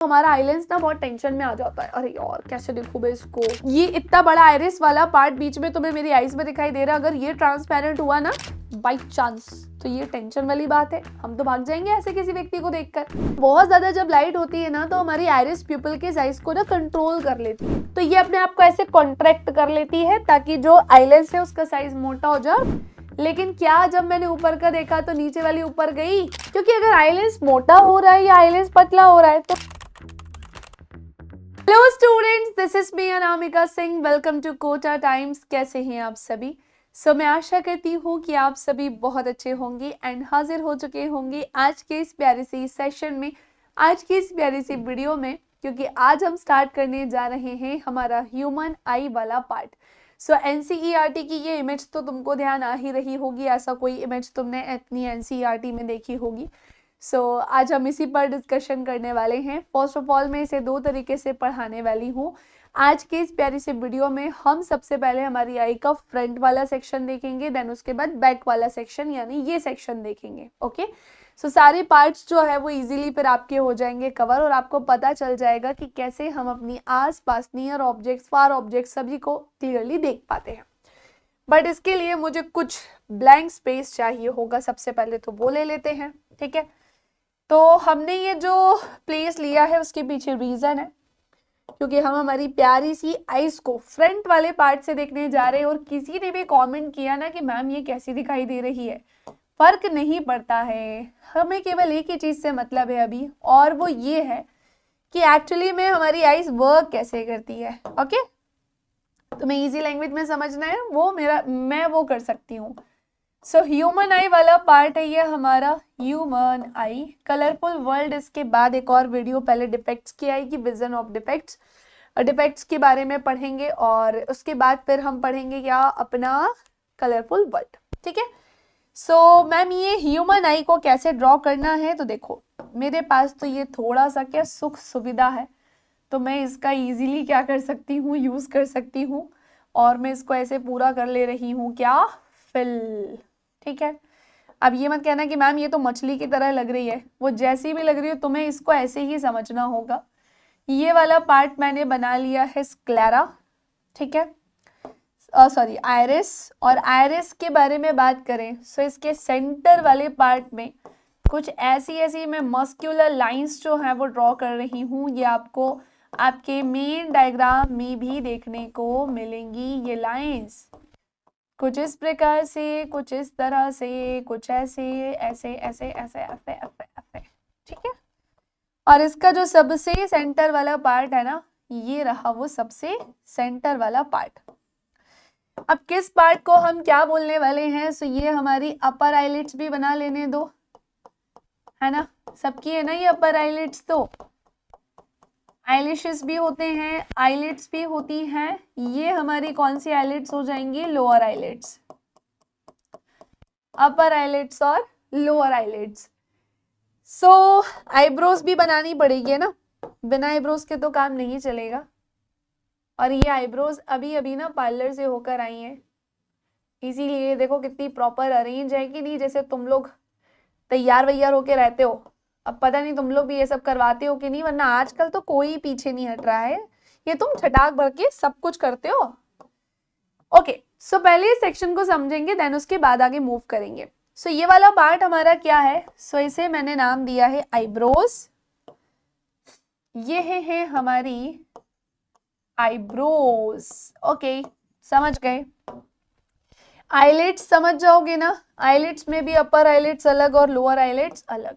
हमारा आईलेंस ना बहुत टेंशन में आ जाता है, अरे यार कैसे देखूं मैं इसको, ये इतना बड़ा आइरिस वाला पार्ट बीच में तुम्हें मेरी आईज में दिखाई दे रहा है, अगर ये ट्रांसपेरेंट हुआ ना बाई चांस तो ये टेंशन वाली बात है, हम तो भाग जाएंगे ऐसे किसी व्यक्ति को देखकर। बहुत ज्यादा जब लाइट होती है ना तो हमारी आइरिस प्यूपिल के साइज को ना कंट्रोल कर लेती है, तो ये अपने आप को ऐसे कॉन्ट्रैक्ट कर लेती है ताकि जो आईलेंस है उसका साइज मोटा हो जाए। लेकिन क्या जब मैंने ऊपर का देखा तो नीचे वाली ऊपर गई, क्योंकि अगर आईलेंस मोटा हो रहा है या आईलेंस पतला हो रहा है तो। Hello students, this is me Anamika Singh, welcome to Kota Times. कैसे हैं आप सभी? मैं आशा करती हूँ कि आप सभी बहुत अच्छे होंगे एंड हाजिर हो चुके होंगे आज के इस प्यारे से सेशन में, आज की इस प्यारी सी वीडियो में, क्योंकि आज हम स्टार्ट करने जा रहे हैं हमारा ह्यूमन आई वाला पार्ट। एनसीईआरटी की ये इमेज तो तुमको ध्यान आ ही रही होगी, ऐसा कोई इमेज तुमने अपनी एनसीईआरटी में देखी होगी। आज हम इसी पर डिस्कशन करने वाले हैं। फर्स्ट ऑफ ऑल मैं इसे दो तरीके से पढ़ाने वाली हूँ। आज के इस प्यारी से वीडियो में हम सबसे पहले हमारी आई का फ्रंट वाला सेक्शन देखेंगे, देन उसके बाद बैक वाला सेक्शन यानी ये सेक्शन देखेंगे। ओके, सारे पार्ट्स जो है वो इजीली फिर आपके हो जाएंगे कवर और आपको पता चल जाएगा कि कैसे हम अपनी आस पास नियर ऑब्जेक्ट्स, फार ऑब्जेक्ट्स सभी को क्लियरली देख पाते हैं। बट इसके लिए मुझे कुछ ब्लैंक स्पेस चाहिए होगा, सबसे पहले तो वो ले लेते हैं। ठीक है, तो हमने ये जो प्लेस लिया है उसके पीछे रीजन है, क्योंकि हम हमारी प्यारी सी आईज को फ्रंट वाले पार्ट से देखने जा रहे हैं। और किसी ने भी कमेंट किया ना कि मैम ये कैसी दिखाई दे रही है, फर्क नहीं पड़ता है, हमें केवल एक ही चीज से मतलब है अभी, और वो ये है कि एक्चुअली में हमारी आईज वर्क कैसे करती है। ओके, तुम्हें इजी लैंग्वेज में समझना है वो मैं वो कर सकती हूँ। ह्यूमन आई वाला पार्ट है ये हमारा ह्यूमन आई कलरफुल वर्ल्ड। इसके बाद एक और वीडियो पहले डिफेक्ट्स की आएगी, विजन ऑफ डिफेक्ट्स, डिफेक्ट्स के बारे में पढ़ेंगे और उसके बाद फिर हम पढ़ेंगे क्या, अपना कलरफुल वर्ल्ड। ठीक है, मैम ये ह्यूमन आई को कैसे ड्रॉ करना है, तो देखो मेरे पास तो ये थोड़ा सा क्या सुख सुविधा है, तो मैं इसका इजीली क्या कर सकती हूँ, यूज कर सकती हूँ, और मैं इसको ऐसे पूरा कर ले रही हूँ क्या, फिल। ठीक है, अब ये मत कहना कि मैम ये तो मछली की तरह लग रही है, वो जैसी भी लग रही है तुम्हें इसको ऐसे ही समझना होगा। ये वाला पार्ट मैंने बना लिया है स्क्लेरा, ठीक है, सॉरी आयरिस। और आयरिस के बारे में बात करें इसके सेंटर वाले पार्ट में कुछ ऐसी मैं मस्क्यूलर लाइंस जो है वो ड्रॉ कर रही हूँ। ये आपको आपके मेन डायग्राम में भी देखने को मिलेंगी। ये लाइंस कुछ इस प्रकार से, कुछ इस तरह से, कुछ ऐसे ऐसे ऐसे ऐसे ऐसे ऐसे ऐसे, ठीक है। और इसका जो सबसे सेंटर वाला पार्ट है ना, ये रहा वो सबसे सेंटर वाला पार्ट। अब किस पार्ट को हम क्या बोलने वाले हैं, ये हमारी अपर आईलिड्स भी बना लेने दो, है ना, सबकी है ना ये अपर आईलिड्स, तो आईलिशेस भी होते हैं, आईलिड्स भी होती हैं। ये हमारी कौन सी आईलिड्स हो जाएंगी, लोअर आईलिड्स, अपर आईलिड्स और लोअर आईलिड्स। आईब्रोज भी बनानी पड़ेगी, है ना, बिना आईब्रोज के तो काम नहीं चलेगा। और ये आईब्रोज अभी अभी ना पार्लर से होकर आई हैं, इसीलिए देखो कितनी प्रॉपर अरेंज है कि नहीं, जैसे तुम लोग तैयार वैयार होके रहते हो। अब पता नहीं तुम लोग भी ये सब करवाते हो कि नहीं, वरना आजकल तो कोई पीछे नहीं हट रहा है, ये तुम छटाक भर के सब कुछ करते हो। ओके, पहले इस सेक्शन को समझेंगे, देन उसके बाद आगे मूव करेंगे। ये वाला पार्ट हमारा क्या है, इसे मैंने नाम दिया है आईब्रोज। ये है हमारी आईब्रोज। ओके, समझ गए। आईलिड्स समझ जाओगे ना, आईलिड्स में भी अपर आईलिड्स अलग और लोअर आईलिड्स अलग।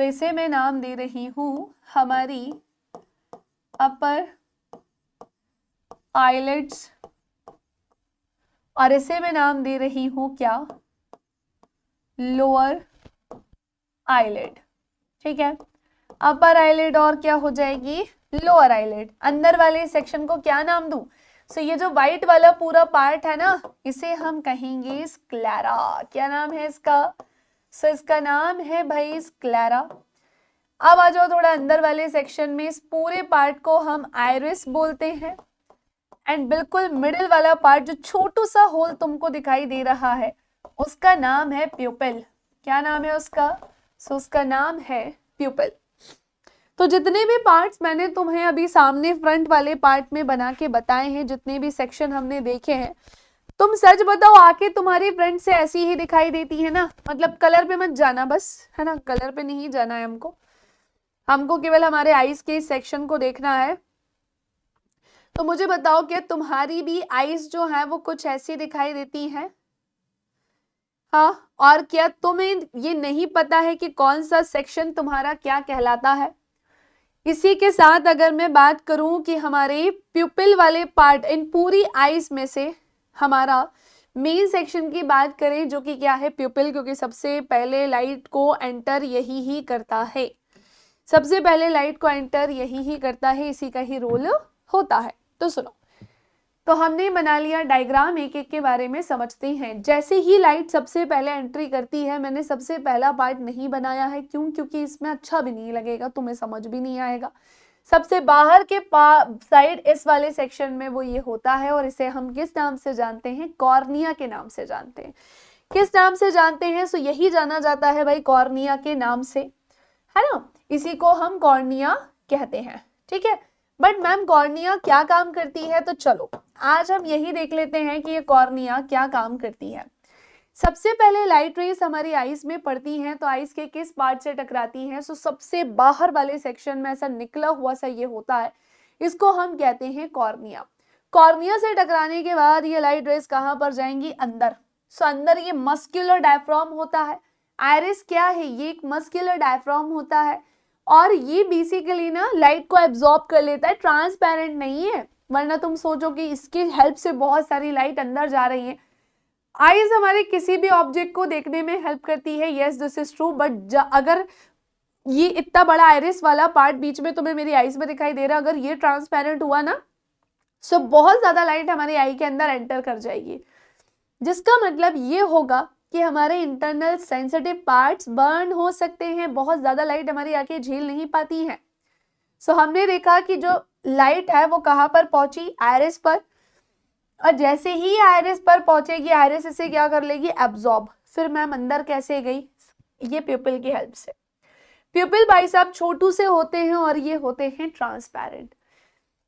इसे मैं नाम दे रही हूं हमारी अपर आईलिड्स और इसे मैं नाम दे रही हूं क्या, लोअर आईलिड। ठीक है, अपर आईलिड और क्या हो जाएगी, लोअर आईलिड। अंदर वाले सेक्शन को क्या नाम दूं, ये जो व्हाइट वाला पूरा पार्ट है ना, इसे हम कहेंगे स्क्लेरा। क्या नाम है इसका, इसका नाम है भाई स्क्लेरा। अब आ जाओ थोड़ा अंदर वाले सेक्शन में, इस पूरे पार्ट को हम आइरिस बोलते हैं। एंड बिल्कुल मिडिल वाला पार्ट जो छोटू सा होल तुमको दिखाई दे रहा है, उसका नाम है प्यूपिल। क्या नाम है उसका, उसका नाम है प्यूपिल। तो जितने भी पार्ट्स मैंने तुम्हें अभी सामने फ्रंट वाले पार्ट में बना के बताए हैं, जितने भी सेक्शन हमने देखे हैं, तुम सच बताओ आके तुम्हारी फ्रंट से ऐसी ही दिखाई देती है ना? मतलब कलर पे मत जाना बस, है ना, कलर पे नहीं जाना है हमको केवल हमारे आईज के इस सेक्शन को देखना है। तो मुझे बताओ कि तुम्हारी भी आईज जो है वो कुछ ऐसी दिखाई देती हैं? हाँ, और क्या तुम्हें ये नहीं पता है कि कौन सा सेक्शन तुम्हारा क्या कहलाता है? इसी के साथ अगर मैं बात करूं कि हमारे प्यूपिल वाले पार्ट, इन पूरी आईज में से हमारा मेन सेक्शन की बात करें जो कि क्या है, प्यूपिल, क्योंकि सबसे पहले लाइट को एंटर यही ही करता है, सबसे पहले लाइट को एंटर यही ही करता है, इसी का ही रोल होता है। तो सुनो, तो हमने बना लिया डायग्राम, एक एक के बारे में समझते हैं। जैसे ही लाइट सबसे पहले एंट्री करती है, मैंने सबसे पहला पार्ट नहीं बनाया है, क्यों? क्योंकि इसमें अच्छा भी नहीं लगेगा, तुम्हें समझ भी नहीं आएगा। सबसे बाहर के साइड इस वाले सेक्शन में वो ये होता है, और इसे हम किस नाम से जानते हैं? कॉर्निया के नाम से जानते हैं। किस नाम से जानते हैं? सो यही जाना जाता है भाई, कॉर्निया के नाम से, है ना, इसी को हम कॉर्निया कहते हैं, ठीक है। बट मैम कॉर्निया क्या काम करती है? तो चलो आज हम यही देख लेते हैं कि ये कॉर्निया क्या काम करती है। सबसे पहले लाइट रेज हमारी आईज में पड़ती हैं, तो आईज के किस पार्ट से टकराती हैं? सो सबसे बाहर वाले सेक्शन में ऐसा निकला हुआ सा ये होता है, इसको हम कहते हैं कॉर्निया। कॉर्निया से टकराने के बाद ये लाइट रेज कहाँ पर जाएंगी? अंदर। सो अंदर ये मस्क्यूलर डायफ्राम होता है। आइरिस क्या है? ये एक मस्क्यूलर डायफ्राम होता है, और ये बेसिकली ना लाइट को एब्जॉर्ब कर लेता है, ट्रांसपेरेंट नहीं है, वरना तुम सोचो कि इसकी हेल्प से बहुत सारी लाइट अंदर जा रही है। आईज हमारे किसी भी ऑब्जेक्ट को देखने में हेल्प करती है, yes this is true, but अगर ये इतना बड़ा आइरिस वाला पार्ट बीच में तुम्हें मेरी आईज में दिखाई दे रहा है, अगर ये ट्रांसपेरेंट हुआ ना, सो बहुत ज्यादा लाइट हमारी आई के अंदर एंटर कर जाएगी, जिसका मतलब ये होगा कि हमारे इंटरनल सेंसिटिव पार्ट्स बर्न हो सकते हैं, बहुत ज्यादा लाइट हमारी आंखें झेल नहीं पाती हैं। सो हमने देखा कि जो लाइट है वो कहाँ पर पहुंची? आइरिस पर, और जैसे ही आइरिस पर पहुंचेगी, आइरिस इसे क्या कर लेगी? एब्जॉर्ब। फिर मैम अंदर कैसे गई? ये प्यूपिल की हेल्प से। प्यूपिल भाई साहब छोटू से होते हैं, और ये होते हैं ट्रांसपेरेंट।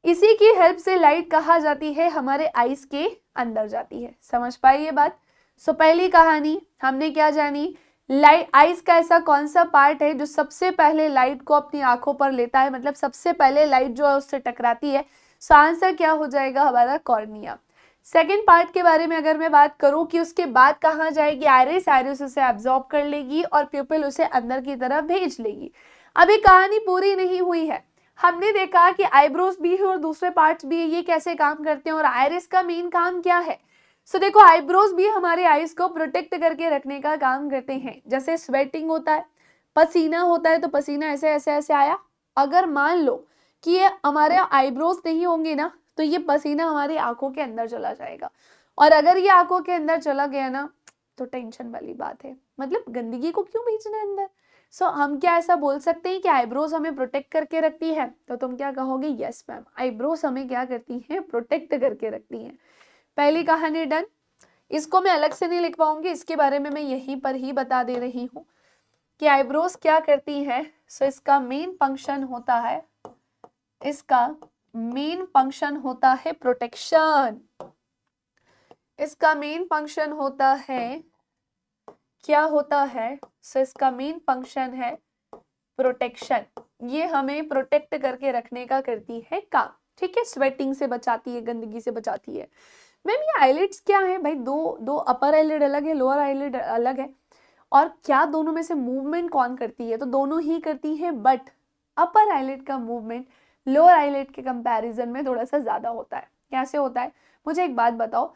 इसी की हेल्प से लाइट कहाँ जाती है? हमारे आईज के अंदर जाती है। समझ पाई ये बात? सो पहली कहानी हमने क्या जानी? लाइट, आईज का ऐसा कौन सा पार्ट है जो सबसे पहले लाइट को अपनी आंखों पर लेता है, मतलब सबसे पहले लाइट जो है उससे टकराती है। सो आंसर क्या हो जाएगा हमारा? कॉर्निया। सेकेंड पार्ट के बारे में अगर मैं बात करूं कि उसके बाद कहाँ जाएगी? आइरिस। आइरिस उसे एब्जॉर्ब कर लेगी और प्यूपिल उसे अंदर की तरफ भेज लेगी। अभी कहानी पूरी नहीं हुई है। हमने देखा कि आईब्रोज भी है और दूसरे पार्ट्स भी है, ये कैसे काम करते हैं और आइरिस का मेन काम क्या है? सो देखो, आईब्रोज भी हमारे आईज को प्रोटेक्ट करके रखने का काम करते हैं। जैसे स्वेटिंग होता है, पसीना होता है, तो पसीना ऐसे ऐसे ऐसे आया, अगर मान लो कि ये हमारे आईब्रोज नहीं होंगे ना, तो ये पसीना हमारी आंखों के अंदर चला जाएगा, और अगर ये आंखों के अंदर चला गया ना, तो टेंशन वाली बात है। मतलब गंदगी को क्यों भेजना है अंदर? सो हम क्या ऐसा बोल सकते हैं कि आईब्रोज हमें प्रोटेक्ट करके रखती है? तो तुम क्या कहोगे? यस मैम, आईब्रोज हमें क्या करती हैं? प्रोटेक्ट करके रखती हैं। पहली कहानी डन। इसको मैं अलग से नहीं लिख पाऊंगी, इसके बारे में मैं यहीं पर ही बता दे रही हूँ कि आईब्रोज क्या करती है। सो इसका मेन फंक्शन होता है, इसका मेन फंक्शन होता है प्रोटेक्शन। इसका मेन फंक्शन होता है, क्या होता है? सो इसका मेन फंक्शन है प्रोटेक्शन। ये हमें प्रोटेक्ट करके रखने का करती है काम, ठीक है। स्वेटिंग से बचाती है, गंदगी से बचाती है। मैम ये आईलिड्स क्या है भाई? दो अपर आईलिड अलग है, लोअर आईलिड अलग है, और क्या दोनों में से मूवमेंट कौन करती है? तो दोनों ही करती है, बट अपर आईलिड का मूवमेंट लोअर आईलिड के कंपैरिजन में थोड़ा सा ज्यादा होता है। कैसे होता है? मुझे एक बात बताओ,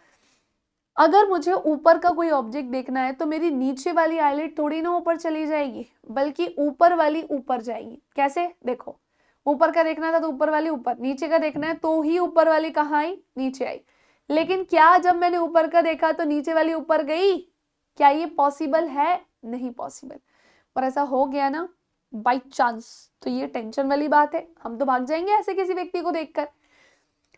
अगर मुझे ऊपर का कोई ऑब्जेक्ट देखना है तो मेरी नीचे वाली आईलिड थोड़ी ना ऊपर चली जाएगी, बल्कि ऊपर वाली ऊपर जाएगी। कैसे? देखो, ऊपर का देखना था तो ऊपर वाली ऊपर, नीचे का देखना है तो ही ऊपर वाली कहाँ आई? नीचे आई। लेकिन क्या जब मैंने ऊपर का देखा तो नीचे वाली ऊपर गई? क्या ये पॉसिबल है? नहीं पॉसिबल। और ऐसा हो गया ना बाई चांस, तो ये टेंशन वाली बात है, हम तो भाग जाएंगे ऐसे किसी व्यक्ति को देखकर।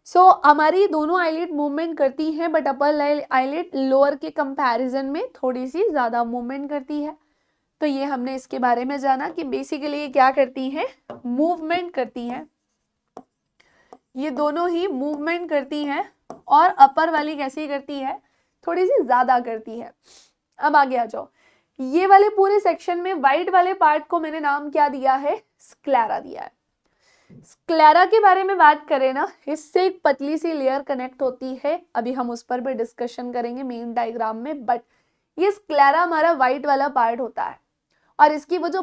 सो हमारी दोनों आईलिड मूवमेंट करती हैं, बट अपर आईलिड लोअर के कंपैरिजन में थोड़ी सी ज्यादा मूवमेंट करती है। तो ये हमने इसके बारे में जाना कि बेसिकली ये क्या करती हैं, मूवमेंट करती हैं, ये दोनों ही मूवमेंट करती हैं, और अपर वाली कैसी करती है, थोड़ी सी ज्यादा करती है। अब आगे आ जाओ, ये वाले पूरे सेक्शन में व्हाइट वाले पार्ट को मैंने नाम क्या दिया है, स्क्लेरा दिया है। स्क्लेरा के बारे में बात करें ना, इससे एक पतली सी लेयर कनेक्ट होती है, अभी हम उस पर भी डिस्कशन करेंगे मेन डायग्राम में, बट ये स्क्लेरा हमारा व्हाइट वाला पार्ट होता है, और इसकी वो जो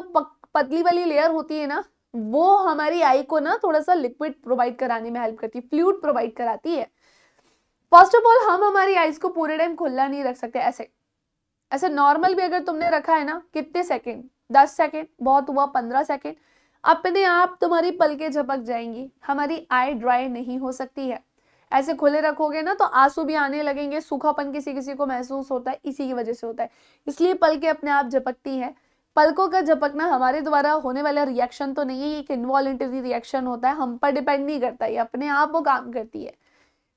पतली वाली लेयर होती है ना, वो हमारी आई को ना थोड़ा सा लिक्विड प्रोवाइड कराने में हेल्प करती है, फ्लूइड प्रोवाइड कराती है। फर्स्ट ऑफ ऑल हम हमारी आईज को पूरे टाइम खुला नहीं रख सकते, ऐसे ऐसे नॉर्मल भी अगर तुमने रखा है ना, कितने सेकंड, 10 सेकंड, बहुत हुआ 15 सेकंड, अपने आप तुम्हारी पलकें झपक जाएंगी, हमारी आई ड्राई नहीं हो सकती है। ऐसे खुले रखोगे ना तो आंसू भी आने लगेंगे, सूखापन किसी किसी को महसूस होता है, इसी की वजह से होता है, इसलिए पलकें अपने आप झपकती है। पलकों का झपकना हमारे द्वारा होने वाला रिएक्शन तो नहीं है, ये एक इनवॉलंटरी रिएक्शन होता है, हम पर डिपेंड नहीं करता, ये अपने आप वो काम करती है।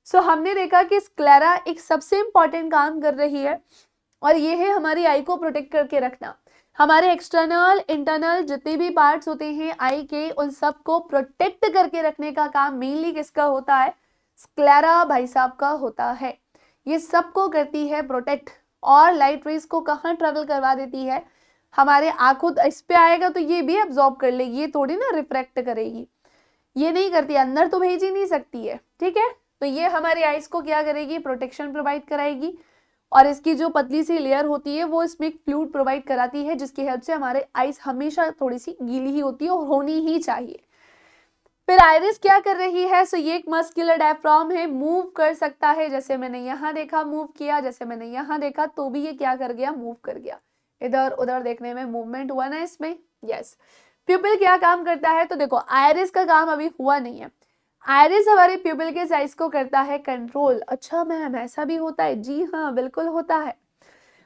सो हमने देखा कि स्क्लेरा एक सबसे इंपॉर्टेंट काम कर रही है, और ये है हमारी आई को प्रोटेक्ट करके रखना। हमारे एक्सटर्नल इंटरनल जितने भी पार्ट्स होते हैं आई के, उन सबको प्रोटेक्ट करके रखने का काम मेनली किसका होता है, स्क्लेरा भाई साहब का होता है। ये सबको करती है प्रोटेक्ट, और लाइट रेज को कहाँ ट्रेवल करवा देती है, हमारे आंखों इस पे आएगा तो ये भी एब्जॉर्ब कर लेगी, ये थोड़ी ना रिफ्रैक्ट करेगी, ये नहीं करती, अंदर तो भेज ही नहीं सकती है, ठीक है। तो ये हमारी आइज को क्या करेगी, प्रोटेक्शन प्रोवाइड कराएगी, और इसकी जो पतली सी लेयर होती है वो इसमें फ्लूइड प्रोवाइड कराती है, जिसकी हेल्प से हमारे आइज हमेशा थोड़ी सी गीली ही होती है, और होनी ही चाहिए। फिर आइरिस क्या कर रही है, सो ये एक मस्कुलर डायफ्राम है, मूव कर सकता है, जैसे मैंने यहाँ देखा मूव किया, जैसे मैंने यहाँ देखा, तो भी ये क्या कर गया, मूव कर गया, इधर उधर देखने में मूवमेंट हुआ ना इसमें, यस। प्यूपिल क्या काम करता है, तो देखो आइरिस का काम अभी हुआ नहीं है, आइरिस हमारे प्यूपिल के साइज को करता है कंट्रोल। अच्छा मैम ऐसा भी होता है, जी हाँ बिल्कुल होता है।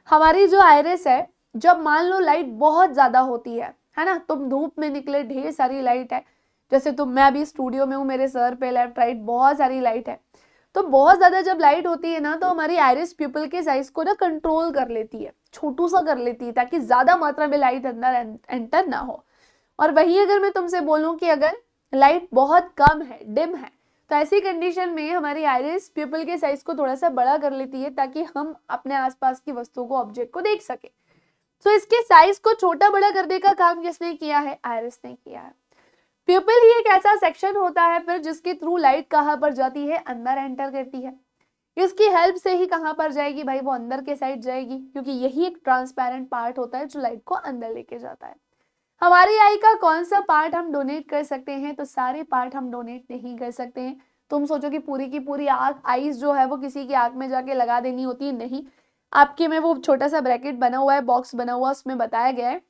हमारी जो आइरिस है, जब मान लो लाइट बहुत ज्यादा होती है ना, तुम धूप में निकले, ढेर सारी लाइट है, जैसे तुम, मैं अभी स्टूडियो में हूँ, मेरे सर पे लेफ्ट राइट बहुत सारी लाइट है, तो बहुत ज्यादा जब लाइट होती है ना, तो हमारी आइरिस प्यूपिल के साइज को ना कंट्रोल कर लेती है, छोटू सा कर लेती है, ताकि ज्यादा मात्रा में लाइट अंदर एंटर ना हो। और वही अगर मैं तुमसे बोलूं कि अगर लाइट बहुत कम है, डिम है, तो ऐसी कंडीशन में हमारी आइरिस प्यूपिल के साइज को थोड़ा सा बड़ा कर लेती है, ताकि हम अपने आसपास की वस्तुओं को, ऑब्जेक्ट को देख सके। तो इसके साइज को छोटा बड़ा करने का काम किसने किया है, आइरिस ने किया है। प्यूपिल ही एक ऐसा सेक्शन होता है फिर जिसके थ्रू लाइट कहाँ पर जाती है, अंदर एंटर करती है। इसकी हेल्प से ही कहाँ पर जाएगी भाई, वो अंदर के साइड जाएगी, क्योंकि यही एक ट्रांसपेरेंट पार्ट होता है जो लाइट को अंदर लेके जाता है। हमारी आई का कौन सा पार्ट हम डोनेट कर सकते हैं, तो सारे पार्ट हम डोनेट नहीं कर सकते हैं। तुम सोचो कि पूरी की पूरी आंख, आईज जो है वो किसी की आंख में जाके लगा देनी होती है, नहीं। आपके में वो छोटा सा ब्रैकेट बना हुआ है, बॉक्स बना हुआ, उसमें बताया गया है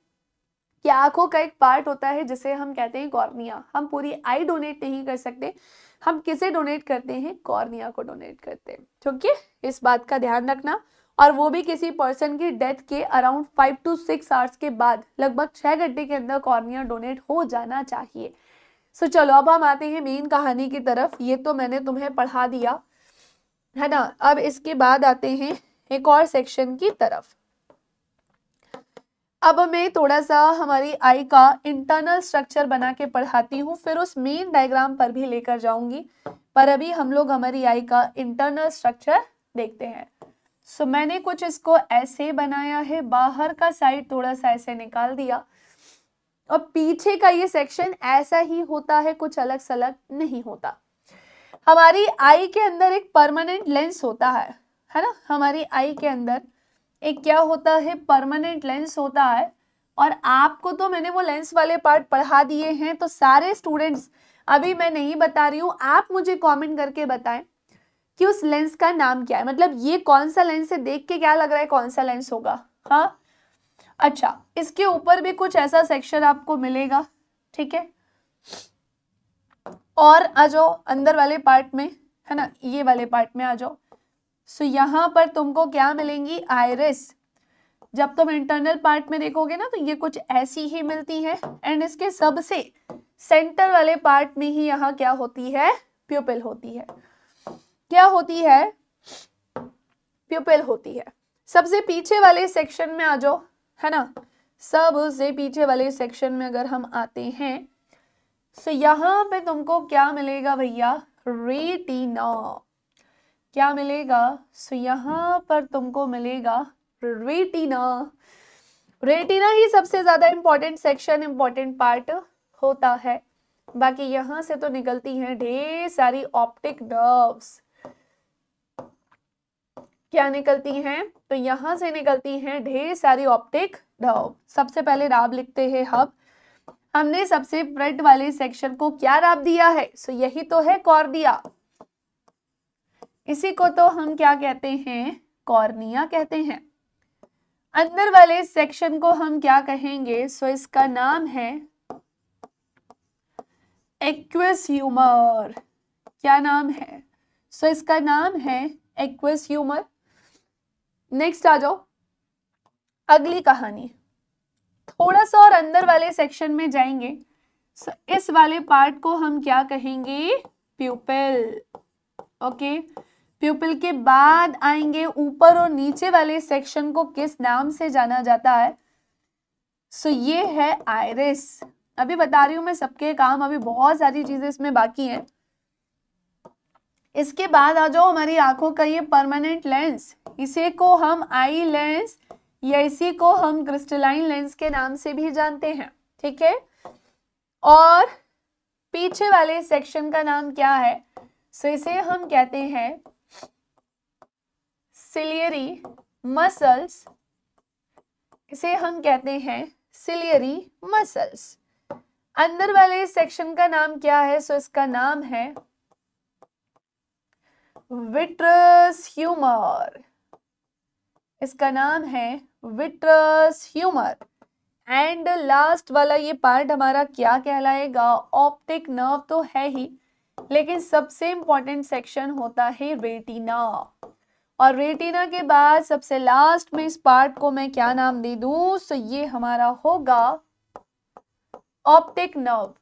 कि आंखों का एक पार्ट होता है जिसे हम कहते हैं कॉर्निया। हम पूरी आई डोनेट नहीं कर सकते, हम किसे डोनेट करते हैं, कॉर्निया को डोनेट करते हैं, ठीक है, इस बात का ध्यान रखना। और वो भी किसी पर्सन की डेथ के अराउंड 5 to 6 आवर्स के बाद, लगभग 6 घंटे के अंदर कॉर्निया डोनेट हो जाना चाहिए। सो चलो अब हम आते हैं मेन कहानी की तरफ, ये तो मैंने तुम्हें पढ़ा दिया है ना। अब इसके बाद आते हैं एक और सेक्शन की तरफ। अब मैं थोड़ा सा हमारी आई का इंटरनल स्ट्रक्चर बना के पढ़ाती हूँ, फिर उस मेन डायग्राम पर भी लेकर जाऊंगी, पर अभी हम लोग हमारी आई का इंटरनल स्ट्रक्चर देखते हैं। सो मैंने कुछ इसको ऐसे बनाया है, बाहर का साइड थोड़ा सा ऐसे निकाल दिया, और पीछे का ये सेक्शन ऐसा ही होता है, कुछ अलग सलग नहीं होता। हमारी आई के अंदर एक परमानेंट लेंस होता है ना, हमारी आई के अंदर एक क्या होता है, परमानेंट लेंस होता है। और आपको तो मैंने वो लेंस वाले पार्ट पढ़ा दिए हैं, तो सारे स्टूडेंट्स, अभी मैं नहीं बता रही हूँ, आप मुझे कमेंट करके बताएं कि उस लेंस का नाम क्या है, मतलब ये कौन सा लेंस है, देख के क्या लग रहा है कौन सा लेंस होगा। हाँ अच्छा, इसके ऊपर भी कुछ ऐसा सेक्शन आपको मिलेगा, ठीक है। और आ जाओ अंदर वाले पार्ट में, है ना, ये वाले पार्ट में आ जाओ। सो यहाँ पर तुमको क्या मिलेंगी, आइरिस। जब तुम इंटरनल पार्ट में देखोगे ना, तो ये कुछ ऐसी ही मिलती है, एंड इसके सबसे सेंटर वाले पार्ट में ही यहाँ क्या होती है, प्यूपिल होती है। क्या होती है, प्यूपिल होती है। सबसे पीछे वाले सेक्शन में आ जाओ, है ना, सबसे पीछे वाले सेक्शन में अगर हम आते हैं तो यहाँ पे तुमको क्या मिलेगा भैया, रेटिना। क्या मिलेगा, सो यहाँ पर तुमको मिलेगा रेटिना। रेटिना ही सबसे ज्यादा इंपॉर्टेंट सेक्शन, इंपॉर्टेंट पार्ट होता है। बाकी यहाँ से तो निकलती हैं ढेर सारी ऑप्टिक नर्व्स। क्या निकलती हैं, तो यहाँ से निकलती हैं ढेर सारी ऑप्टिक नर्व। सबसे पहले नाम लिखते हैं हब। हमने सबसे फ्रंट वाले सेक्शन को क्या नाम दिया है, सो यही तो है कॉर्निया। इसी को तो हम क्या कहते हैं, कॉर्निया कहते हैं। अंदर वाले सेक्शन को हम क्या कहेंगे, सो इसका नाम है एक्वस ह्यूमर। क्या नाम है, सो इसका नाम है एक्वस ह्यूमर। नेक्स्ट आ जाओ, अगली कहानी। थोड़ा सा और अंदर वाले सेक्शन में जाएंगे, सो इस वाले पार्ट को हम क्या कहेंगे, प्यूपिल। ओके, प्यूपिल के बाद आएंगे ऊपर और नीचे वाले सेक्शन को किस नाम से जाना जाता है, सो ये है आइरिस। अभी बता रही हूं मैं सबके काम, अभी बहुत सारी चीजें इसमें बाकी हैं। इसके बाद आ जाओ हमारी आंखों का ये परमानेंट लेंस, इसे को हम आई लेंस या इसी को हम क्रिस्टलाइन लेंस के नाम से भी जानते हैं, ठीक है। और पीछे वाले सेक्शन का नाम क्या है, सो इसे हम कहते हैं सिलियरी मसल्स। इसे हम कहते हैं सिलियरी मसल्स। अंदर वाले सेक्शन का नाम क्या है, सो इसका नाम है विट्रस ह्यूमर। इसका नाम है विट्रस ह्यूमर। एंड लास्ट वाला ये पार्ट हमारा क्या कहलाएगा, ऑप्टिक नर्व तो है ही, लेकिन सबसे इंपॉर्टेंट सेक्शन होता है रेटिना। और रेटिना के बाद सबसे लास्ट में इस पार्ट को मैं क्या नाम दे दूं, सो ये हमारा होगा ऑप्टिक नर्व।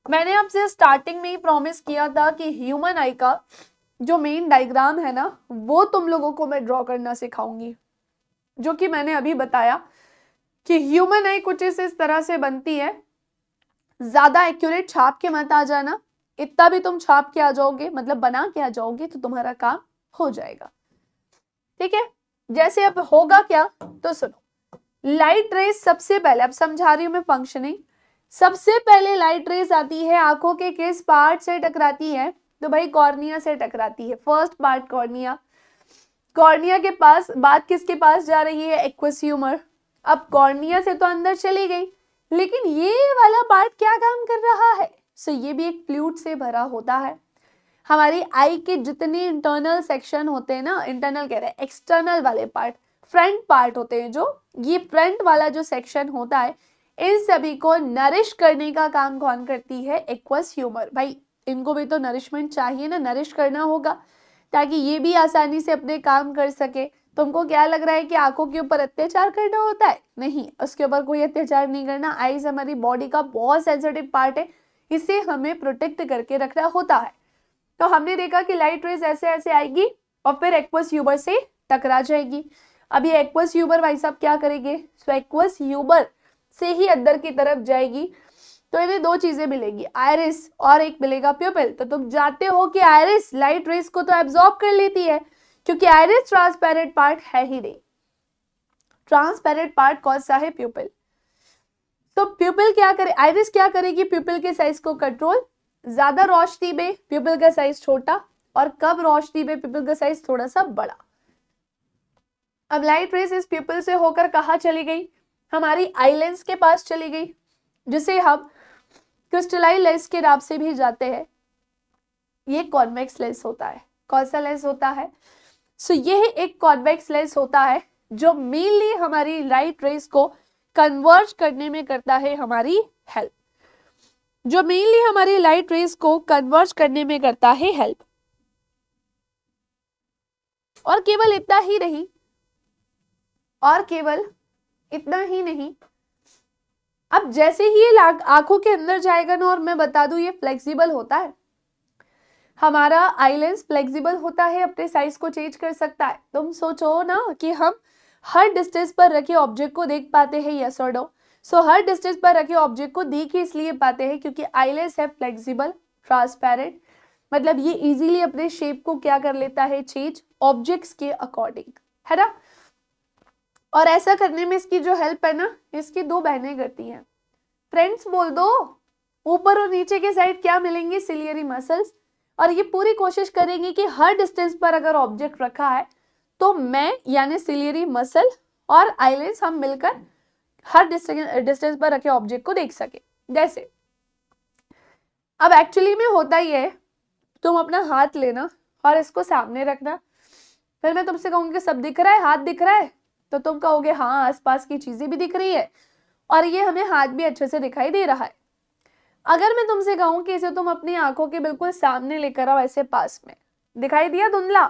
मैंने आपसे स्टार्टिंग में ही प्रॉमिस किया था कि ह्यूमन आई का जो मेन डायग्राम है ना, वो तुम लोगों को मैं ड्रॉ करना सिखाऊंगी, जो कि मैंने अभी बताया कि ह्यूमन आई कुछ इस तरह से बनती है। ज्यादा एक्यूरेट छाप के मत आ जाना, इतना भी तुम छाप के आ जाओगे, मतलब बना के आ जाओगे तो तुम्हारा काम हो जाएगा, ठीक है। जैसे अब होगा क्या, तो सुनो, लाइट रेज सबसे पहले, अब समझा रही हूं मैं फंक्शनिंग। सबसे पहले लाइट रेज आती है आंखों के किस पार्ट से टकराती है, तो भाई कॉर्निया से टकराती है। First part cornea. कॉर्निया के पास बात किसके पास जा रही है, एक्वस ह्यूमर। अब कॉर्निया से तो अंदर चली गई, लेकिन ये वाला पार्ट क्या काम कर रहा है, सो ये भी एक फ्लूइड से भरा होता है। हमारी आई के जितने इंटरनल सेक्शन होते हैं ना, इंटरनल कह रहे हैं, एक्सटर्नल वाले पार्ट, फ्रंट पार्ट होते हैं जो, ये फ्रंट वाला जो सेक्शन होता है, इन सभी को नरिश करने का काम कौन करती है, एक्वस ह्यूमर। भाई इनको भी तो नरिशमेंट चाहिए ना, नरिश करना होगा ताकि ये भी आसानी से अपने काम कर सके। तुमको क्या लग रहा है कि आंखों के ऊपर अत्याचार करना होता है, नहीं, उसके ऊपर कोई अत्याचार नहीं करना। आईज हमारी बॉडी का बहुत सेंसिटिव पार्ट है, इसे हमें प्रोटेक्ट करके रखना होता है। तो हमने देखा कि लाइट रेज ऐसे ऐसे आएगी और फिर एक्वस ह्यूमर से टकरा जाएगी। अब ये एक्वस ह्यूमर भाई साहब क्या करेंगे, सो एक्वस ह्यूमर से ही अंदर की तरफ जाएगी, तो इन्हें दो चीजें मिलेगी, आइरिस और एक मिलेगा प्यूपिल। तो तुम जानते हो कि आइरिस लाइट रेज को तो एब्जॉर्ब कर लेती है, क्योंकि आइरिस ट्रांसपेरेंट पार्ट है ही नहीं। ट्रांसपेरेंट पार्ट कौन सा है, प्यूपिल। तो प्यूपिल क्या करे, आइरिस क्या करेगी, प्यूपिल के साइज को कंट्रोल, ज्यादा रोशनी में प्यूपिल का साइज छोटा, और कम रोशनी में प्यूपिल का साइज थोड़ा सा बड़ा। अब लाइट रेज इस प्यूपिल से होकर कहाँ चली गई, हमारी आई लेंस के पास चली गई, जिसे हम क्रिस्टलाइन लेंस के नाम से भी जाते हैं। ये कॉन्वेक्स लेंस होता है। कौन सा लेंस होता है, सो यह एक कॉन्वेक्स लेंस होता है जो मेनली हमारी लाइट रेज को कन्वर्ज करने में करता है हमारी हेल्प, जो मेनली हमारी लाइट रेज को कन्वर्ज करने में करता है हेल्प। और केवल इतना ही नहीं, और केवल इतना ही नहीं, अब जैसे ही ये आंखों के अंदर जाएगा ना, और मैं बता दूं ये फ्लेक्सिबल होता है, हमारा आई लेंस फ्लेक्सिबल होता है, अपने साइज को चेंज कर सकता है। तुम सोचो ना कि हम हर डिस्टेंस पर रखे ऑब्जेक्ट को देख पाते हैं, यस और नो? सो हर डिस्टेंस पर रखे ऑब्जेक्ट को देख ही इसलिए पाते हैं क्योंकि आईलेंस है फ्लेक्सिबल, ट्रांसपेरेंट, मतलब ये इजीली अपने शेप को क्या कर लेता है, चेंज ऑब्जेक्ट्स के अकॉर्डिंग, है ना। और ऐसा करने में इसकी जो हेल्प है ना, इसकी दो बहनें करती हैं। फ्रेंड्स बोल दो, ऊपर और नीचे के साइड क्या मिलेंगे, सिलियरी मसल्स। और ये पूरी कोशिश करेंगे कि हर डिस्टेंस पर अगर ऑब्जेक्ट रखा है तो मैं यानी सिलियरी मसल और आईलेंस हम मिलकर हर डिस्टेंस पर रखे ऑब्जेक्ट को देख सके। जैसे अब एक्चुअली में होता ही है, तुम अपना हाथ लेना और इसको सामने रखना, फिर मैं तुमसे कहूंगी सब दिख रहा है, हाथ दिख रहा है, तो तुम कहोगे हाँ आसपास की चीजें भी दिख रही है और ये हमें हाथ भी अच्छे से दिखाई दे रहा है। अगर मैं तुमसे कहूं कि इसे तुम अपनी आंखों के बिल्कुल सामने लेकर आओ, ऐसे पास में, दिखाई दिया धुंधला,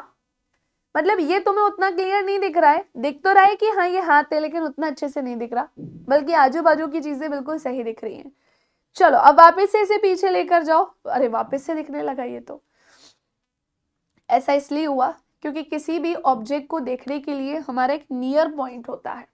मतलब ये तुम्हें उतना क्लियर नहीं दिख रहा है, दिख तो रहा है कि हाँ ये हाथ है, लेकिन उतना अच्छे से नहीं दिख रहा, बल्कि आजू बाजू की चीजें बिल्कुल सही दिख रही हैं। चलो अब वापस से इसे पीछे लेकर जाओ, अरे वापस से दिखने लगा ये तो। ऐसा इसलिए हुआ क्योंकि किसी भी ऑब्जेक्ट को देखने के लिए हमारा एक नियर पॉइंट होता है।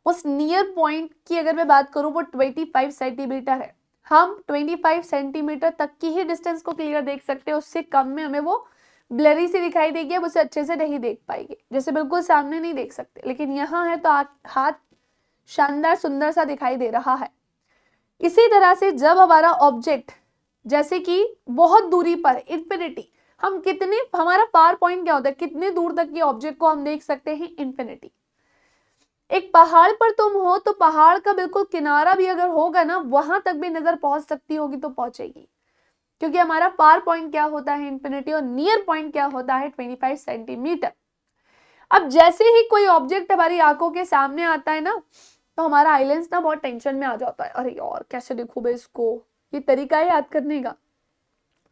उस नियर पॉइंट की अगर मैं बात करूं वो 25 सेंटीमीटर है। हम 25 सेंटीमीटर तक की ही डिस्टेंस को क्लियर देख सकते हैं, उससे कम में हमें वो ब्लरी सी दिखाई देगी, अब उसे अच्छे से नहीं देख पाएंगे, जैसे बिल्कुल सामने नहीं देख सकते, लेकिन यहाँ है तो हाथ शानदार सुंदर सा दिखाई दे रहा है। इसी तरह से जब हमारा ऑब्जेक्ट जैसे कि बहुत दूरी पर, इंफिनिटी, हम कितने, हमारा पावर पॉइंट क्या होता है, कितने दूर तक के ऑब्जेक्ट को हम देख सकते हैं, इंफिनिटी। एक पहाड़ पर तुम हो तो पहाड़ का बिल्कुल किनारा भी अगर होगा ना, वहां तक भी नजर पहुंच सकती होगी तो पहुंचेगी, क्योंकि हमारा पावर पॉइंट क्या होता है, इंफिनिटी, और नियर पॉइंट क्या होता है, 25 सेंटीमीटर। अब जैसे ही कोई ऑब्जेक्ट हमारी आंखों के सामने आता है ना, तो हमारा आईलेंस ना बहुत टेंशन में आ जाता है, अरे यार कैसे देखूं मैं इसको, ये तरीका है याद करने का,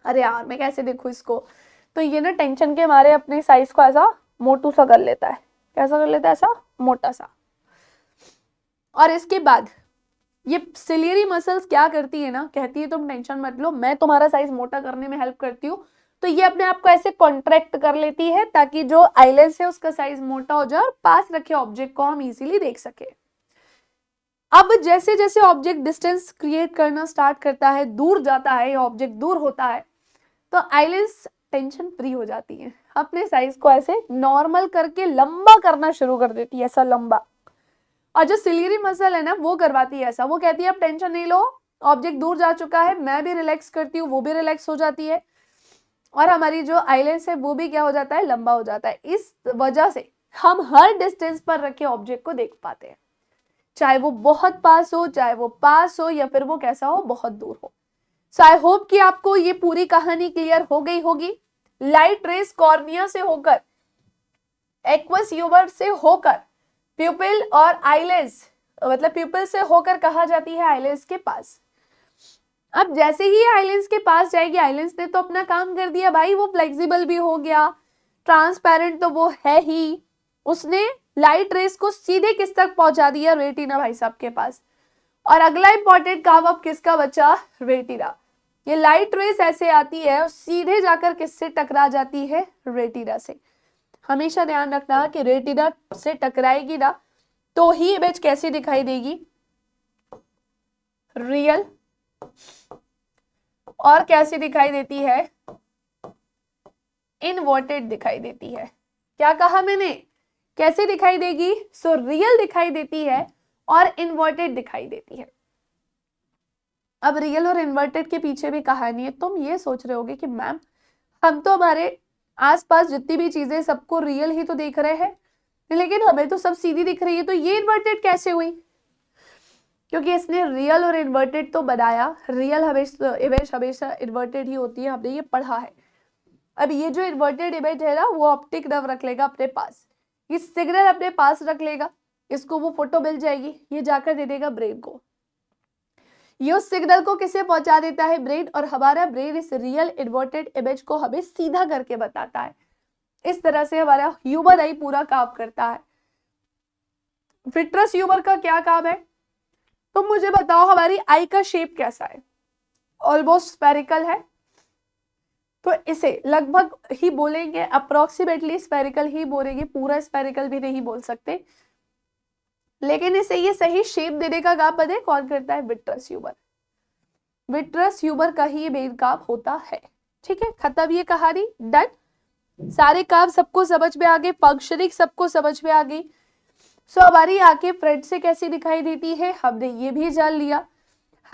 अरे यार मैं कैसे देखूं इसको। तो ये ना टेंशन के मारे अपने साइज को ऐसा मोटू सा कर लेता है, कैसा कर लेता है, ऐसा मोटा सा। और इसके बाद ये सिलियरी मसल्स क्या करती है ना, कहती है तुम टेंशन मत लो, मैं तुम्हारा साइज मोटा करने में हेल्प करती हूँ। तो ये अपने आप को ऐसे कॉन्ट्रैक्ट कर लेती है ताकि जो आईलेंस है उसका साइज मोटा हो जाए और पास रखे ऑब्जेक्ट को हम इजीली देख सके। अब जैसे जैसे ऑब्जेक्ट डिस्टेंस क्रिएट करना स्टार्ट करता है, दूर जाता है, ऑब्जेक्ट दूर होता है, तो आईलेंस टेंशन फ्री हो जाती है, अपने साइज को ऐसे नॉर्मल करके लंबा करना शुरू कर देती है, ऐसा लंबा। और जो सिलियरी मसल है ना, वो करवाती है ऐसा, वो कहती है अब टेंशन नहीं लो, ऑब्जेक्ट दूर जा चुका है, मैं भी रिलैक्स करती हूँ, वो भी रिलैक्स हो जाती है, और हमारी जो आईलेंस है वो भी क्या हो जाता है, लंबा हो जाता है। इस वजह से हम हर डिस्टेंस पर रखे ऑब्जेक्ट को देख पाते हैं, चाहे वो बहुत पास हो, चाहे वो पास हो, या फिर वो कैसा हो, बहुत दूर हो। सो आई होप कि आपको ये पूरी कहानी क्लियर हो गई होगी। लाइट रेस कॉर्निया से होकर, एक्वस ह्यूमर से होकर प्यूपिल और आईलेंस, मतलब प्यूपिल से होकर कहा जाती है आईलेंस के पास। अब जैसे ही आईलेंस के पास जाएगी, आईलेंस ने तो अपना काम कर दिया भाई, वो फ्लेक्सिबल भी हो गया, ट्रांसपेरेंट तो वो है ही, उसने लाइट रेस को सीधे किस तक पहुंचा दिया, रेटिना भाई साहब के पास। और अगला इंपॉर्टेंट काम अब किसका बचा, रेटिना। ये लाइट रेस ऐसे आती है और सीधे जाकर किससे टकरा जाती है, रेटिना से। हमेशा ध्यान रखना कि रेटिना से टकराएगी ना तो ही इमेज कैसी दिखाई देगी, रियल, और कैसी दिखाई देती है, इनवर्टेड दिखाई देती है। क्या कहा मैंने, कैसे दिखाई देगी, सो रियल दिखाई देती है और इनवर्टेड दिखाई देती है। अब रियल और इन्वर्टेड के पीछे भी कहानी है। तुम ये सोच रहे होगे कि मैम हम तो हमारे आसपास जितनी भी चीजें सबको रियल ही तो देख रहे हैं, लेकिन हमें तो सब सीधी दिख रही है, तो ये इन्वर्टेड कैसे हुई, क्योंकि इसने रियल और इन्वर्टेड तो बनाया। रियल इमेज हमेशा इन्वर्टेड ही होती है, हमने ये पढ़ा है। अब ये जो इन्वर्टेड इमेज है ना, वो ऑप्टिक नर्व रख लेगा अपने पास, ये सिग्नल अपने पास रख लेगा, इसको वो फोटो मिल जाएगी, ये जाकर दे देगा ब्रेन को, ये उस सिग्नल को किसे पहुंचा देता है, ब्रेन, और हमारा ब्रेन इस रियल इन्वर्टेड इमेज को हमें सीधा करके बताता है। इस तरह से हमारा ह्यूमर आई पूरा काम करता है। विट्रस ह्यूमर का क्या काम है, तुम मुझे बताओ हमारी आई का शेप कैसा है, ऑलमोस्ट स्फेरिकल है, तो इसे लगभग ही बोलेंगे, अप्रोक्सीमेटली स्फेरिकल ही बोलेंगे, पूरा स्फेरिकल भी नहीं बोल सकते, लेकिन इसे ये सही शेप देने का काम पता है कौन करता है? Vitreous humour. विट्रस ह्यूमर का ही मेन काम होता है। ठीक है, खत्म ये कहानी, डन। सारे काम सबको समझ में आ गए, फंक्शनिंग सबको समझ में आ गई। सो हमारी आंखें फ्रंट से कैसी दिखाई देती है, हमने ये भी जान लिया।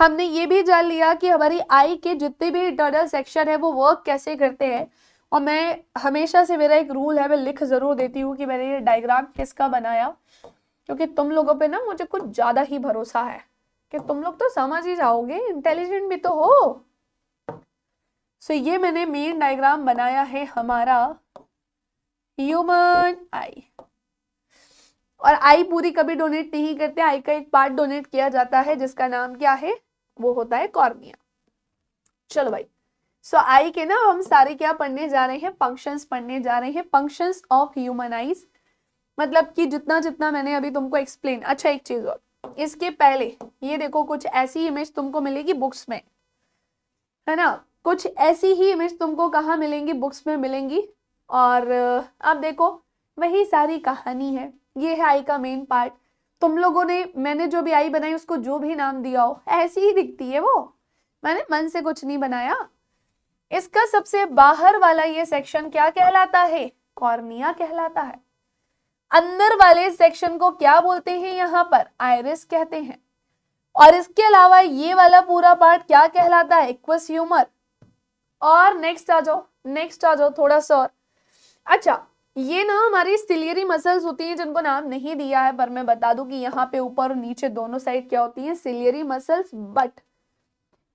हमने ये भी जान लिया कि हमारी आई के जितने भी इंटरनल सेक्शन है वो वर्क कैसे करते हैं। और मैं हमेशा से, मेरा एक रूल है, मैं लिख जरूर देती हूँ कि मैंने ये डायग्राम किसका बनाया, क्योंकि तुम लोगों पे ना मुझे कुछ ज्यादा ही भरोसा है कि तुम लोग तो समझ ही जाओगे, इंटेलिजेंट भी तो हो। सो ये मैंने मेन डायग्राम बनाया है हमारा ह्यूमन आई। और आई पूरी कभी डोनेट नहीं करते, आई का एक पार्ट डोनेट किया जाता है जिसका नाम क्या है, वो होता है कॉर्निया। चलो भाई, सो आई के ना हम सारे क्या पढ़ने जा रहे हैं, फंक्शंस पढ़ने जा रहे हैं, फंक्शंस ऑफ ह्यूमन आईज। मतलब कि जितना जितना मैंने अभी तुमको एक्सप्लेन। अच्छा एक चीज और, इसके पहले ये देखो, कुछ ऐसी इमेज तुमको मिलेगी बुक्स में, है ना, कुछ ऐसी ही इमेज तुमको कहाँ मिलेंगी, बुक्स में मिलेंगी। और अब देखो वही सारी कहानी है, ये है आई का मेन पार्ट। तुम लोगों ने, मैंने जो भी आई बनाई उसको जो भी नाम दिया हो, ऐसी ही दिखती है वो, मैंने मन से कुछ नहीं बनाया। इसका सबसे बाहर वाला ये सेक्शन क्या कहलाता है? कॉर्निया कहलाता है। अंदर वाले सेक्शन को क्या बोलते हैं? यहाँ पर आइरिस कहते हैं। और इसके अलावा ये वाला पूरा पार्ट क्या कहलाता है? Aqueous humour. और नेक्स्ट आ जाओ, नेक्स्ट आ जाओ थोड़ा सा और। अच्छा, ये ना हमारी सिलियरी मसल्स होती हैं जिनको नाम नहीं दिया है, पर मैं बता दूं कि यहाँ पे ऊपर और नीचे दोनों साइड क्या होती है? Ciliary muscles. बट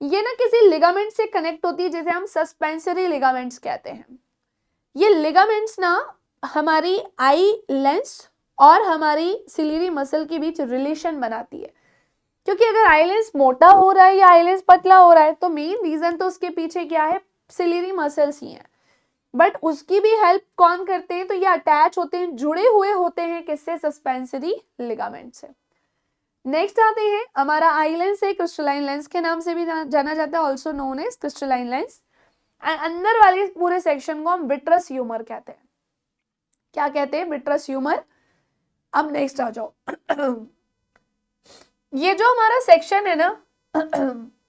ये ना किसी लिगामेंट से कनेक्ट होती है, जिसे हम सस्पेंसरी लिगामेंट्स कहते हैं। ये लिगामेंट्स ना हमारी आई लेंस और हमारी सिलियरी मसल के बीच रिलेशन बनाती है। क्योंकि अगर आई लेंस मोटा हो रहा है या आई लेंस पतला हो रहा है, तो मेन रीजन तो उसके पीछे क्या है? सिलियरी मसल्स ही हैं। बट उसकी भी हेल्प कौन करते हैं? तो ये अटैच होते हैं, जुड़े हुए होते हैं किससे? सस्पेंसरी लिगामेंट से। नेक्स्ट आते हैं, हमारा आई लेंस है क्रिस्टलाइन लेंस के नाम से भी जाना जाता है, also known as crystalline lens. And अंदर वाले पूरे सेक्शन को हम विट्रस ह्यूमर कहते हैं। क्या कहते हैं? Vitreous humour. अब नेक्स्ट आ जाओ। ये जो हमारा सेक्शन है ना,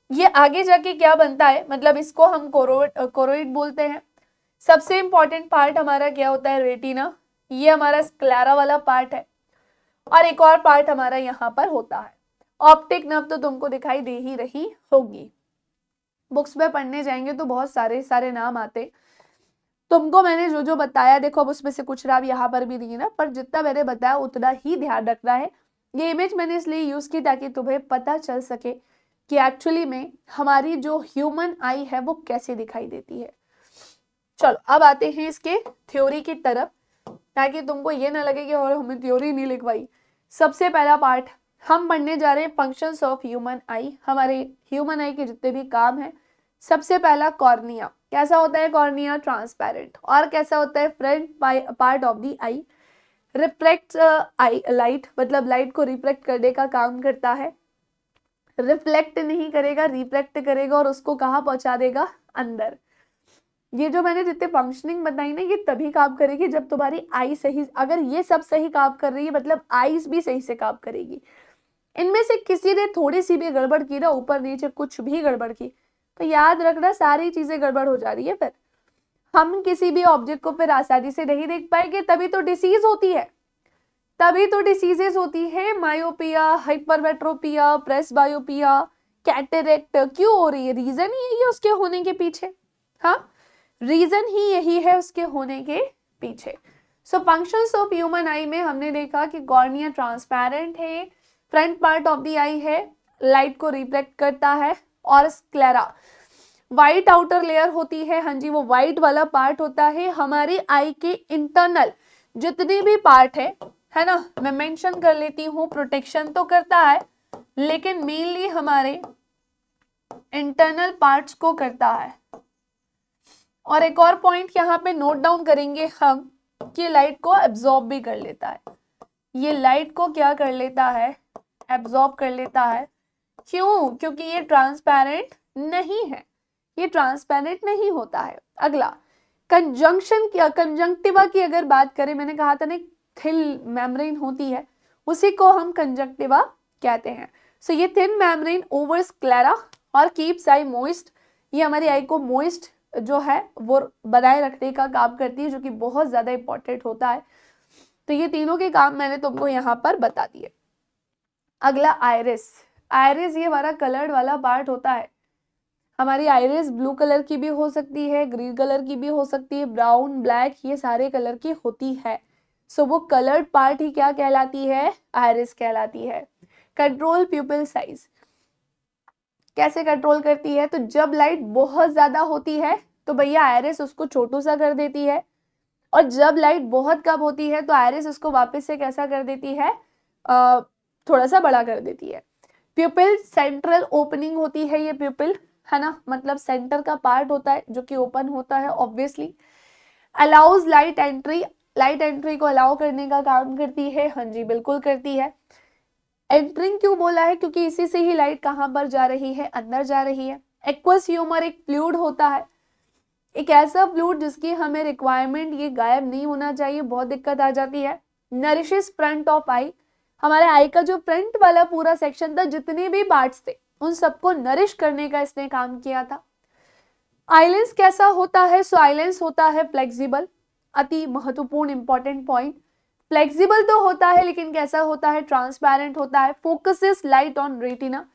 ये आगे जाके क्या बनता है, मतलब इसको हम कोरोइड बोलते हैं। सबसे इंपॉर्टेंट पार्ट हमारा क्या होता है? रेटिना। ये हमारा स्क्लेरा वाला पार्ट है। और एक और पार्ट हमारा यहाँ पर होता है ऑप्टिक नर्व, तो तुमको दिखाई दे ही रही होगी। बुक्स में पढ़ने जाएंगे तो बहुत सारे सारे नाम आते। तुमको मैंने जो जो बताया, देखो अब उसमें से कुछ नाम यहाँ पर भी नहीं है ना, पर जितना मैंने बताया उतना ही ध्यान रखना है। ये इमेज मैंने इसलिए यूज की ताकि तुम्हें पता चल सके कि एक्चुअली में हमारी जो ह्यूमन आई है वो कैसे दिखाई देती है। चलो अब आते हैं इसके थ्योरी की तरफ, ताकि तुमको ये ना लगे कि और हमें थ्योरी नहीं लिखवाई। सबसे पहला पार्ट हम पढ़ने जा रहे हैं फंक्शंस ऑफ ह्यूमन आई। हमारे ह्यूमन आई के जितने भी काम है, सबसे पहला कॉर्निया। कैसा होता है कॉर्निया? ट्रांसपेरेंट। और कैसा होता है? Front part of the I. Reflect I light, मतलब लाइट को रिफ्लेक्ट करने का काम करता है। रिफ्लेक्ट नहीं करेगा, रिफ्लेक्ट करेगा और उसको कहाँ पहुंचा देगा? अंदर। ये जो मैंने जितने फंक्शनिंग बताई ना, ये तभी काम करेगी जब तुम्हारी आई सही, अगर ये सब सही काम कर रही है मतलब आईज भी सही से काम करेगी। इनमें से किसी ने थोड़ी सी भी गड़बड़ की ना, ऊपर नीचे कुछ भी गड़बड़ की, तो याद रखना सारी चीजें गड़बड़ हो जा रही है। फिर हम किसी भी ऑब्जेक्ट को फिर आसानी से नहीं देख पाएंगे, तभी तो डिसीज होती है, तभी तो डिसीजेस होती है। मायोपिया, हाइपरमेट्रोपिया, प्रेसबायोपिया, कैटरेक्ट क्यों हो रही है? रीजन ही यही है उसके होने के पीछे। हाँ, रीजन ही यही है उसके होने के पीछे। सो फंक्शंस ऑफ ह्यूमन आई में हमने देखा कि कॉर्निया ट्रांसपेरेंट है, फ्रंट पार्ट ऑफ द आई है, लाइट को रिफ्लेक्ट करता है, और स्क्लेरा व्हाइट आउटर लेयर होती है। हाँ जी, वो व्हाइट वाला पार्ट होता है हमारी आई के इंटरनल जितने भी पार्ट है ना, मैं मेंशन कर लेती हूँ। प्रोटेक्शन तो करता है, लेकिन मेनली हमारे इंटरनल पार्ट्स को करता है। और एक और पॉइंट यहाँ पे नोट डाउन करेंगे हम कि लाइट को एब्जॉर्ब भी कर लेता है। ये लाइट को क्या कर लेता है? एब्जॉर्ब कर लेता है। क्यों? क्योंकि ये ट्रांसपेरेंट नहीं है। ये ट्रांसपेरेंट नहीं होता है। अगला कंजंक्टिवा की अगर बात करें, मैंने कहा था ना थिन मेम्ब्रेन होती है, उसी को हम कंजंक्टिवा कहते हैं। सो ये थिन मेम्ब्रेन ओवर स्क्लेरा और कीप्स आई मोइस्ट, ये हमारी आई को मोइस्ट जो है वो बनाए रखने का काम करती है, जो कि बहुत ज्यादा इंपॉर्टेंट होता है। तो ये तीनों के काम मैंने तुमको यहाँ पर बता दिए। अगला आइरिस। आइरिस ये हमारा कलर्ड वाला पार्ट होता है। हमारी आइरिस ब्लू कलर की भी हो सकती है, ग्रीन कलर की भी हो सकती है, ब्राउन, ब्लैक, ये सारे कलर की होती है। सो वो कलर्ड पार्ट ही क्या कहलाती है? आइरिस कहलाती है। कंट्रोल प्यूपिल साइज, कैसे कंट्रोल करती है? तो जब लाइट बहुत ज्यादा होती है तो भैया आइरिस उसको छोटू सा कर देती है, और जब लाइट बहुत कम होती है तो आइरिस उसको वापस से कैसा कर देती है? थोड़ा सा बड़ा कर देती है। प्यूपिल सेंट्रल ओपनिंग होती है ये प्यूपिल, है ना, मतलब सेंटर का पार्ट होता है जो कि ओपन होता है obviously. Allows light entry, light entry को अलाउ करने का काम करती है। हाँ जी बिल्कुल करती है। एंट्रिंग क्यों बोला है? क्योंकि इसी से ही लाइट कहाँ पर जा रही है? अंदर जा रही है। एक्वस ह्यूमर एक फ्लूइड होता है, एक ऐसा फ्लूइड जिसकी हमें रिक्वायरमेंट, ये गायब नहीं होना चाहिए, बहुत दिक्कत आ जाती है। नरिशेस फ्रंट ऑफ आई, हमारे आई का जो फ्रंट वाला पूरा सेक्शन था, जितने भी पार्ट्स थे उन सबको नरिश करने का इसने काम किया था। आइलेंस कैसा होता है? सो आइलेंस होता है फ्लेक्सिबल, अति महत्वपूर्ण इंपॉर्टेंट पॉइंट। फ्लेक्सिबल तो होता है लेकिन कैसा होता है? ट्रांसपेरेंट होता है। Focuses light on retina,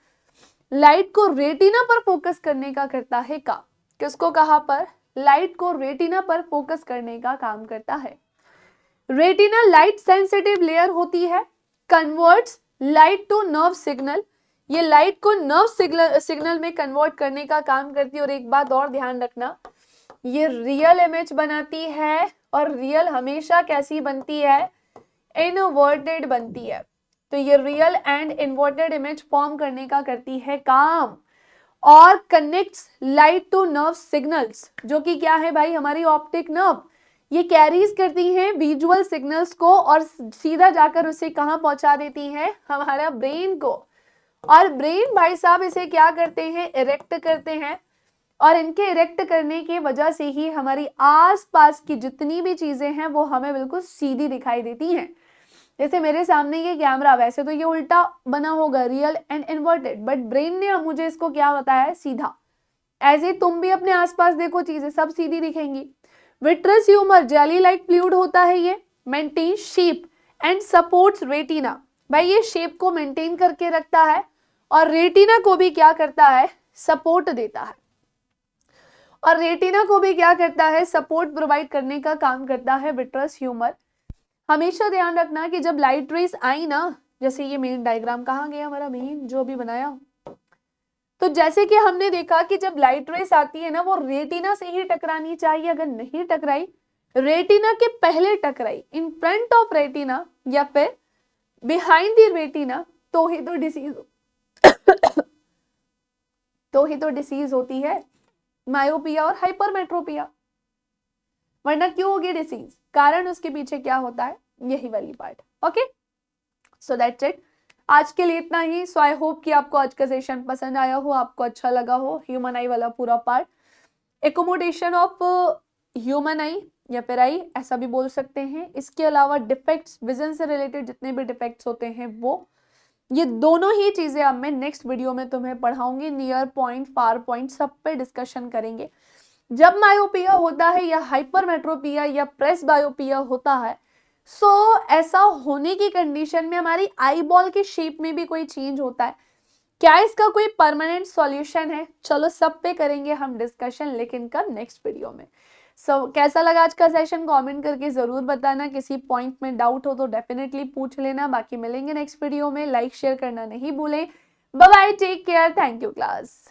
light को रेटिना पर फोकस करने का करता है काम। किसको कहाँ पर? लाइट को रेटिना पर फोकस करने का काम करता है। रेटिना लाइट सेंसिटिव लेयर होती है, converts light to nerve signal, ये लाइट को नर्व सिग्नल में कन्वर्ट करने का काम करती है। और एक बात और ध्यान रखना, ये रियल इमेज बनाती है, और रियल हमेशा कैसी बनती है? इनवर्टेड बनती है। तो ये real and inverted image form करने का करती है काम। और connects light to nerve signals, जो कि क्या है भाई? हमारी ऑप्टिक नर्व, ये कैरीज करती हैं विजुअल सिग्नल्स को और सीधा जाकर उसे कहाँ पहुंचा देती हैं? हमारा ब्रेन को। और ब्रेन भाई साहब इसे क्या करते हैं? इरेक्ट करते हैं, और इनके इरेक्ट करने की वजह से ही हमारी आसपास की जितनी भी चीजें हैं वो हमें बिल्कुल सीधी दिखाई देती हैं। जैसे मेरे सामने ये कैमरा, वैसे तो ये उल्टा बना होगा, real and inverted, but brain ने मुझे इसको क्या बताया है? सीधा। ऐसे तुम भी अपने आसपास देखो, चीजें सब सीधी दिखेंगी। Vitreous humour jelly like fluid होता है, ये maintain shape and supports retina, भाई ये शेप को मेंटेन करके रखता है और रेटिना को भी क्या करता है? सपोर्ट देता है। और रेटिना को भी क्या करता है? सपोर्ट प्रोवाइड करने का काम करता है विट्रस ह्यूमर। हमेशा ध्यान रखना कि जब लाइट रेस आई ना, जैसे ये मेन डायग्राम, कहाँ गया हमारा मेन जो अभी बनाया? तो जैसे कि हमने देखा कि जब लाइट रेस आती है ना, वो रेटिना से ही टकरानी चाहिए। अगर नहीं टकराई, रेटिना के पहले टकराई, इन फ्रंट ऑफ रेटिना या फिर बिहाइंड द रेटिना, तो ही तो डिसीज तो ही तो डिसीज होती है, मायोपिया और हाइपरमेट्रोपिया। वरना क्यों होगी डिसीज? कारण उसके पीछे क्या होता है? यही वाली part. Okay, so that's it. आज के लिए इतना ही। सो आई होप कि आपको आज का सेशन पसंद आया हो, आपको अच्छा लगा हो। ह्यूमन आई वाला पूरा पार्ट, एकोमोडेशन ऑफ ह्यूमन आई या फिर आई ऐसा भी बोल सकते हैं। इसके अलावा डिफेक्ट्स, विजन से रिलेटेड जितने भी डिफेक्ट्स होते हैं वो, ये दोनों ही चीजें अब मैं नेक्स्ट वीडियो में तुम्हें पढ़ाऊंगी। नियर पॉइंट, फार पॉइंट, सब पे डिस्कशन करेंगे। जब मायोपिया होता है या हाइपरमेट्रोपिया या प्रेस बायोपिया होता है, सो ऐसा होने की कंडीशन में हमारी आई बॉल के शेप में भी कोई चेंज होता है। क्या इसका कोई परमानेंट सॉल्यूशन है? चलो सब पे करेंगे हम डिस्कशन, लेकिन कब? नेक्स्ट वीडियो में। सो कैसा लगा आज का सेशन? कमेंट करके जरूर बताना। किसी पॉइंट में डाउट हो तो डेफिनेटली पूछ लेना। बाकी मिलेंगे नेक्स्ट वीडियो में। लाइक शेयर करना नहीं भूलें। Bye bye, take care, thank you class.